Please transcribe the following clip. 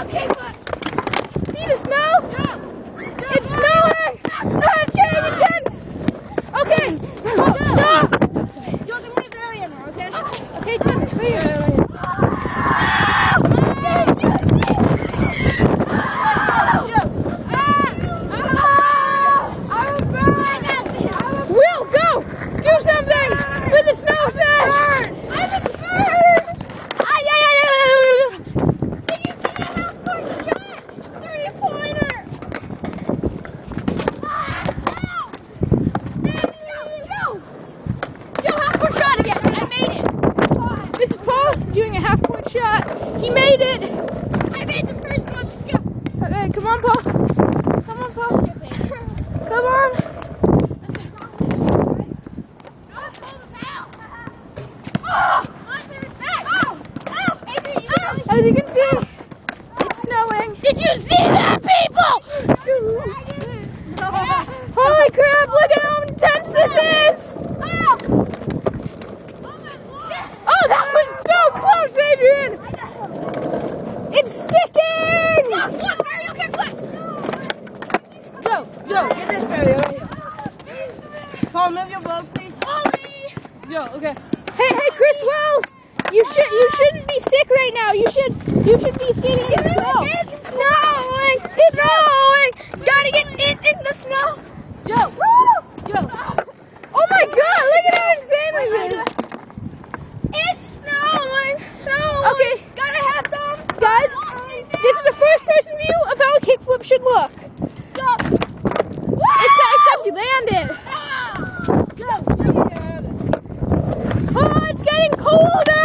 Okay, look. See the snow? It's snowing! Oh, it's getting intense! Okay, stop! Joe, then leave the area more, okay? Okay, time to clear. Will, go! Do something with the snow, sir! I'm a bird! Did you see that half-point shot? 3-pointer! Joe, half-point shot again. I made it. This is Paul doing a half-point shot. He made it. I made the first one. Let's go. Okay, come on, Paul. Come on, Paul. Come on. As you can see, it's snowing. Did you see that, people? Holy crap, look at how intense this is! Oh, that was so close, Adrian! It's sticking! Look, Mario can flip. Joe, get this Mario right here. Paul, move your boat, please. Ollie! Joe, okay. Hey, Chris Wells! You shouldn't be sick right now. You should be skating in the snow. It's snowing! It's snowing! Gotta get it in the snow! Joe! Woo! Joe! Oh my God! Look at how insane this is! It's snowing! Okay, Gotta have some! guys, this is the first-person view of how a kickflip should look. Stop! Except you landed. Oh, it's getting colder!